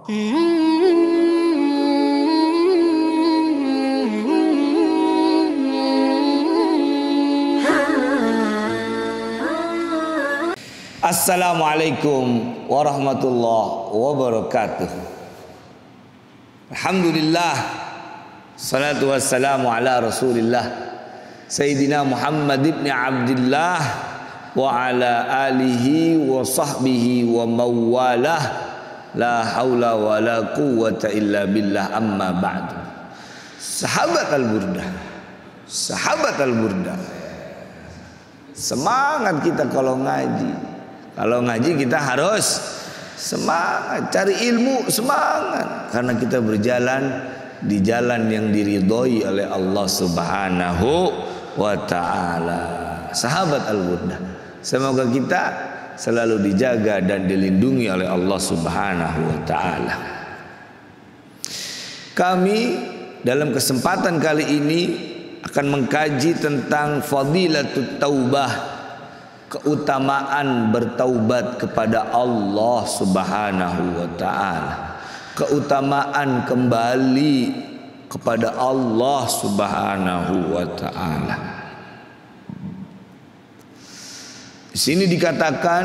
Assalamualaikum warahmatullahi wabarakatuh. Alhamdulillah, salatu wassalamu ala rasulillah Sayyidina Muhammad ibn Abdullah wa ala alihi wa sahbihi wa mawalah. La haula wa la quwwata illa billah, amma ba'du. Sahabat Al-Burdah, sahabat Al-Burdah, semangat kita kalau ngaji. Kalau ngaji kita harus semangat, cari ilmu semangat, karena kita berjalan di jalan yang diridhoi oleh Allah Subhanahu wa taala. Sahabat Al-Burdah, semoga kita selalu dijaga dan dilindungi oleh Allah Subhanahu wa taala. Kami dalam kesempatan kali ini akan mengkaji tentang fadilatut taubah, keutamaan bertaubat kepada Allah Subhanahu wa taala, keutamaan kembali kepada Allah Subhanahu wa taala. Di sini dikatakan,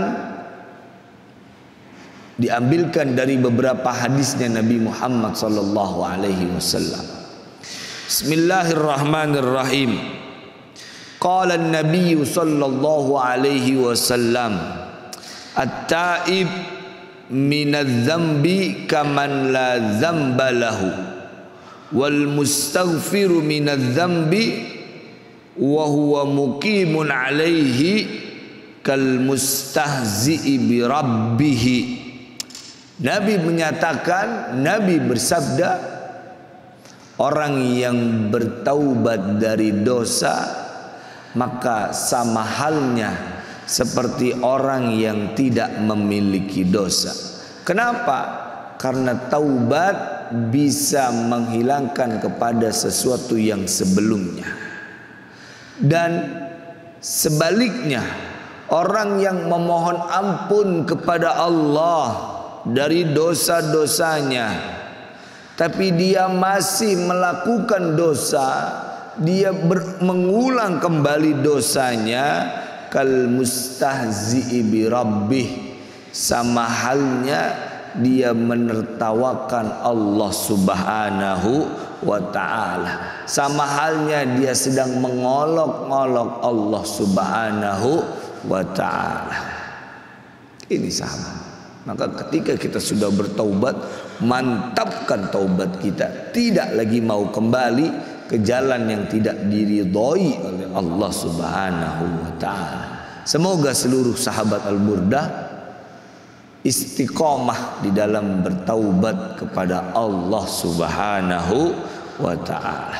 diambilkan dari beberapa hadisnya Nabi Muhammad sallallahu alaihi wasallam. Bismillahirrahmanirrahim. Qala an-nabiy sallallahu alaihi wasallam, at-taib minadz-dzambi kaman la dzamba lahu, wal mustaghfiru minadz-dzambi wa huwa muqimun alaihi kal mustahzi'i bi rabbih. Nabi menyatakan, Nabi bersabda, orang yang bertaubat dari dosa maka sama halnya seperti orang yang tidak memiliki dosa. Kenapa? Karena taubat bisa menghilangkan kepada sesuatu yang sebelumnya. Dan sebaliknya, orang yang memohon ampun kepada Allah dari dosa-dosanya, tapi dia masih melakukan dosa, dia mengulang kembali dosanya, kal mustahzi'i bi rabbih, sama halnya dia menertawakan Allah Subhanahu wa ta'ala, sama halnya dia sedang mengolok-olok Allah Subhanahu wa ta'ala. Ini sahabat. Maka ketika kita sudah bertaubat, mantapkan taubat kita, tidak lagi mau kembali ke jalan yang tidak diridhoi oleh Allah Subhanahu wa taala. Semoga seluruh sahabat Al-Burdah istiqomah di dalam bertaubat kepada Allah Subhanahu wa taala.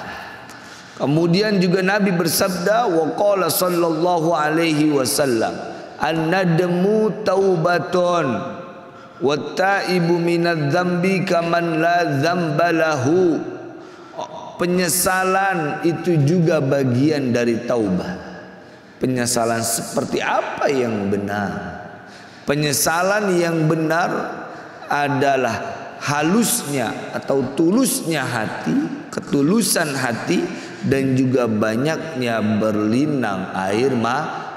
Kemudian juga Nabi bersabda, wa qala sallallahu alaihi wasallam, an-nadmu taubatun wat taibu minadz-dzambi kaman la dzamba lahu. Penyesalan itu juga bagian dari taubat. Penyesalan seperti apa yang benar? Penyesalan yang benar adalah halusnya atau tulusnya hati, ketulusan hati, dan juga banyaknya berlinang air mata.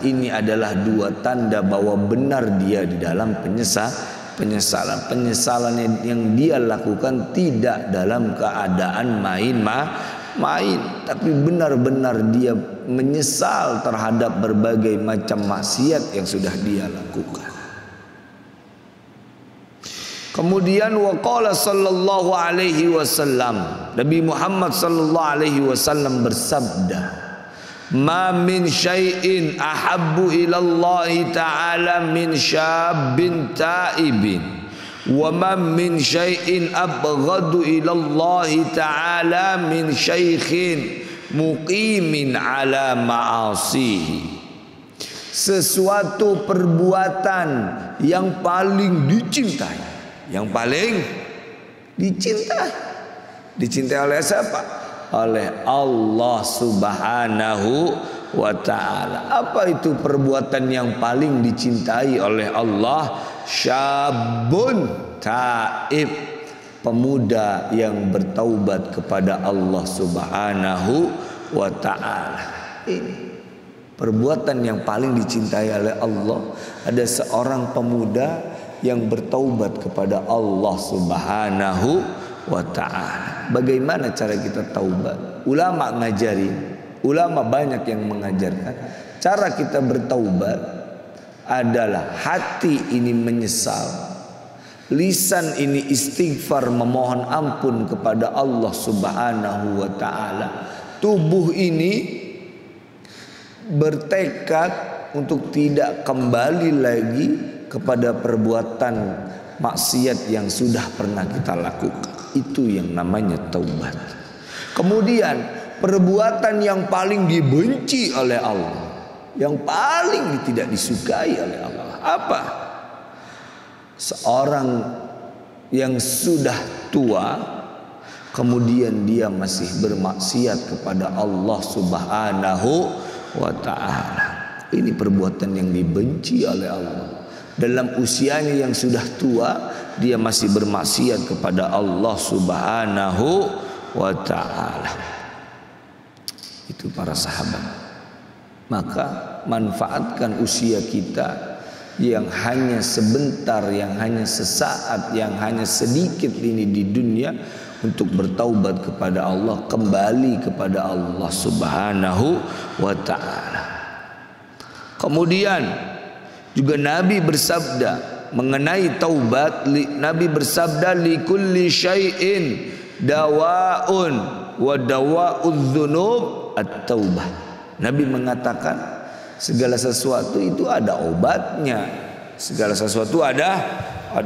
Ini adalah dua tanda bahwa benar dia di dalam penyesalan. Penyesalan yang dia lakukan tidak dalam keadaan main-main, tapi benar-benar dia menyesal terhadap berbagai macam maksiat yang sudah dia lakukan. Kemudian waqala sallallahu alaihi wasallam, Nabi Muhammad sallallahu alaihi wasallam bersabda, ma min syai'in ahabbu ilallahi ta'ala min syabin ta'ibin, wa ma min syai'in abghadu ilallahi ta'ala min syaikhin muqimin ala ma'asihi. Sesuatu perbuatan yang paling dicintai, yang paling dicintai oleh siapa? Oleh Allah Subhanahu wa ta'ala. Apa itu perbuatan yang paling dicintai oleh Allah? Syabun taib, pemuda yang bertaubat kepada Allah Subhanahu wa ta'ala. Ini perbuatan yang paling dicintai oleh Allah. Ada seorang pemuda yang bertaubat kepada Allah Subhanahu wa ta'ala. Bagaimana cara kita taubat? Ulama ngajarin, ulama banyak yang mengajarkan. Cara kita bertaubat adalah hati ini menyesal, lisan ini istighfar memohon ampun kepada Allah Subhanahu wa ta'ala, tubuh ini bertekad untuk tidak kembali lagi kepada perbuatan maksiat yang sudah pernah kita lakukan. Itu yang namanya taubat. Kemudian perbuatan yang paling dibenci oleh Allah, yang paling tidak disukai oleh Allah, apa? Seorang yang sudah tua kemudian dia masih bermaksiat kepada Allah Subhanahu wa ta'ala. Ini perbuatan yang dibenci oleh Allah. Dalam usianya yang sudah tua, dia masih bermaksiat kepada Allah Subhanahu wa ta'ala. Itu para sahabat. Maka manfaatkan usia kita yang hanya sebentar, yang hanya sesaat, yang hanya sedikit ini di dunia, untuk bertaubat kepada Allah, kembali kepada Allah Subhanahu wa ta'ala. Kemudian juga Nabi bersabda mengenai taubat. Nabi bersabda, likulli syai'in dawaun wa dawa'udz dzunub at-taubah. Nabi mengatakan segala sesuatu itu ada obatnya. Segala sesuatu ada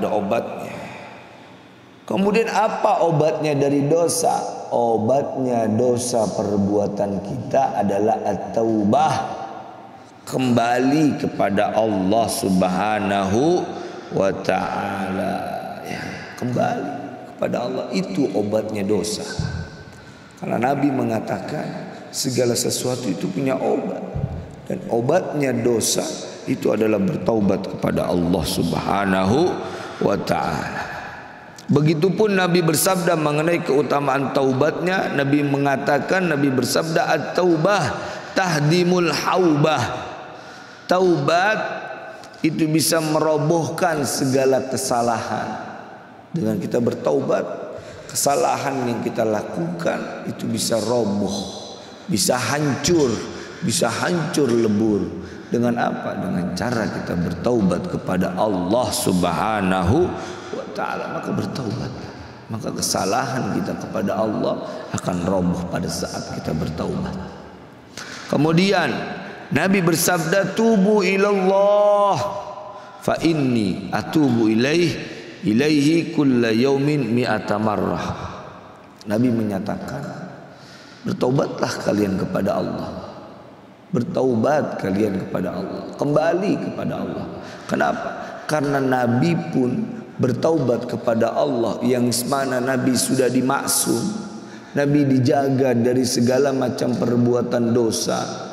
obatnya. Kemudian apa obatnya dari dosa? Obatnya dosa perbuatan kita adalah at-taubah, kembali kepada Allah Subhanahu wa ta'ala, ya, kembali kepada Allah. Itu obatnya dosa. Karena Nabi mengatakan segala sesuatu itu punya obat, dan obatnya dosa itu adalah bertaubat kepada Allah Subhanahu wa ta'ala. Begitupun Nabi bersabda mengenai keutamaan taubatnya. Nabi mengatakan, Nabi bersabda, at-taubah tahdimul haubah. Taubat itu bisa merobohkan segala kesalahan. Dengan kita bertaubat, kesalahan yang kita lakukan itu bisa roboh, bisa hancur lebur. Dengan apa? Dengan cara kita bertaubat kepada Allah Subhanahu wa ta'ala. Maka bertaubat, maka kesalahan kita kepada Allah akan roboh pada saat kita bertaubat. Kemudian Nabi bersabda, tubu ilallah fa inni atubu ilaihi kulla yaumin mi'ata marrah. Nabi menyatakan, bertaubatlah kalian kepada Allah. Bertaubat kalian kepada Allah, kembali kepada Allah. Kenapa? Karena Nabi pun bertaubat kepada Allah, yang mana Nabi sudah dimaksum, Nabi dijaga dari segala macam perbuatan dosa.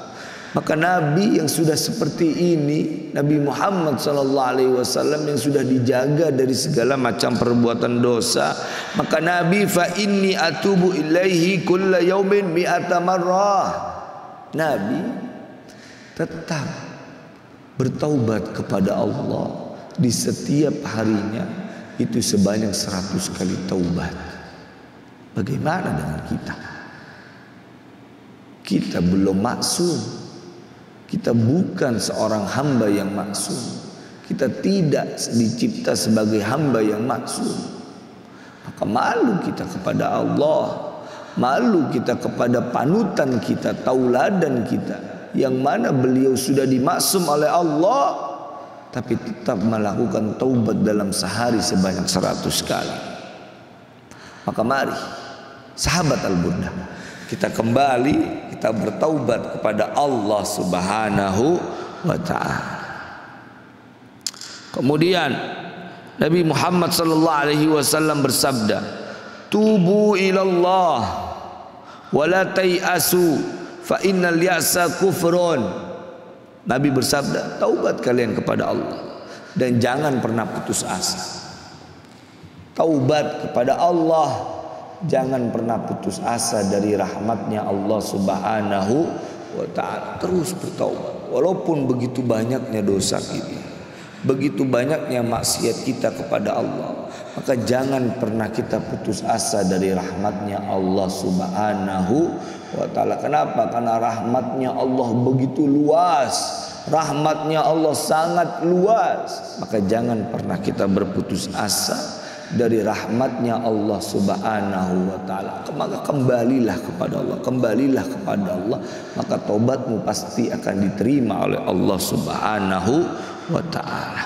Maka Nabi yang sudah seperti ini, Nabi Muhammad SAW yang sudah dijaga dari segala macam perbuatan dosa, maka Nabi fa inni atubu ilaihi kulla yaumin mi'ata marrah. Nabi tetap bertaubat kepada Allah di setiap harinya itu sebanyak 100 kali taubat. Bagaimana dengan kita? Kita belum maksum. Kita bukan seorang hamba yang maksum. Kita tidak dicipta sebagai hamba yang maksum. Maka malu kita kepada Allah, malu kita kepada panutan kita, tauladan kita, yang mana beliau sudah dimaksum oleh Allah, tapi tetap melakukan taubat dalam sehari sebanyak 100 kali. Maka mari sahabat Al-Burdah, kita kembali, kita bertaubat kepada Allah Subhanahu wa ta'ala. Kemudian Nabi Muhammad sallallahu alaihi wasallam bersabda, tubu ilallah wa la tai'asu fa innal ya'sa kufrun. Nabi bersabda, taubat kalian kepada Allah dan jangan pernah putus asa. taubat kepada Allah. Jangan pernah putus asa dari rahmatnya Allah Subhanahu wa ta'ala. Terus bertaubat. Walaupun begitu banyaknya dosa kita, begitu banyaknya maksiat kita kepada Allah, maka jangan pernah kita putus asa dari rahmatnya Allah Subhanahu wa ta'ala. Kenapa? Karena rahmatnya Allah begitu luas, rahmatnya Allah sangat luas. Maka jangan pernah kita berputus asa dari rahmatnya Allah Subhanahu wa ta'ala. Maka kembalilah kepada Allah, kembalilah kepada Allah, maka taubatmu pasti akan diterima oleh Allah Subhanahu wa ta'ala.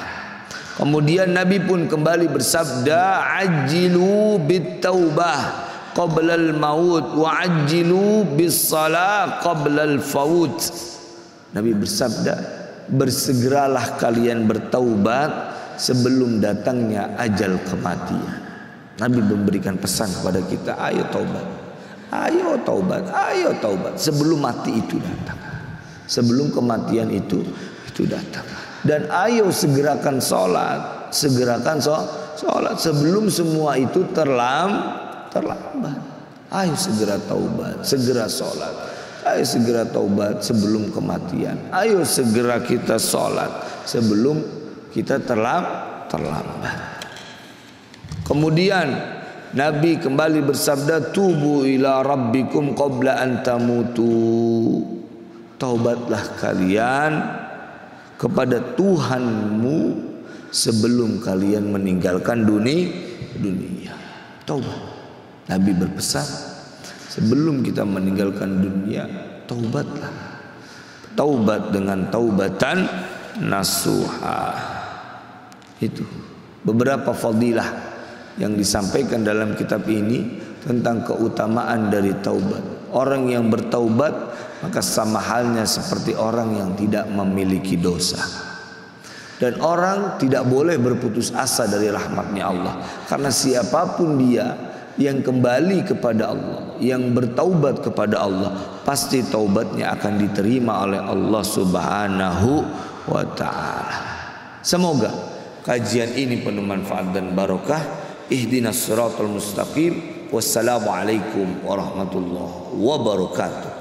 Kemudian Nabi pun kembali bersabda, ajjilu bit-taubah qabla al-maut wa ajjilu bis-salah qabla al-fawt. Nabi bersabda, bersegeralah kalian bertaubat sebelum datangnya ajal kematian. Nabi memberikan pesan kepada kita, ayo taubat, ayo taubat, ayo taubat sebelum mati itu datang, sebelum kematian itu datang. Dan ayo segerakan sholat, segerakan sholat sebelum semua itu terlambat. Ayo segera taubat, segera sholat, ayo segera taubat sebelum kematian. Ayo segera kita sholat sebelum kita terlambat. Kemudian Nabi kembali bersabda, tubu ila rabbikum qabla an tamutu. Taubatlah kalian kepada Tuhanmu sebelum kalian meninggalkan dunia. Taubat. Nabi berpesan, sebelum kita meninggalkan dunia, taubatlah. Taubat dengan taubatan nasuha. Itu beberapa fadilah yang disampaikan dalam kitab ini tentang keutamaan dari taubat. Orang yang bertaubat maka sama halnya seperti orang yang tidak memiliki dosa. Dan orang tidak boleh berputus asa dari rahmatnya Allah, karena siapapun dia yang kembali kepada Allah, yang bertaubat kepada Allah, pasti taubatnya akan diterima oleh Allah Subhanahu wa ta'ala. Semoga kajian ini penuh manfaat dan barokah. Ihdinas siratal mustaqim. Wassalamualaikum warahmatullahi wabarakatuh.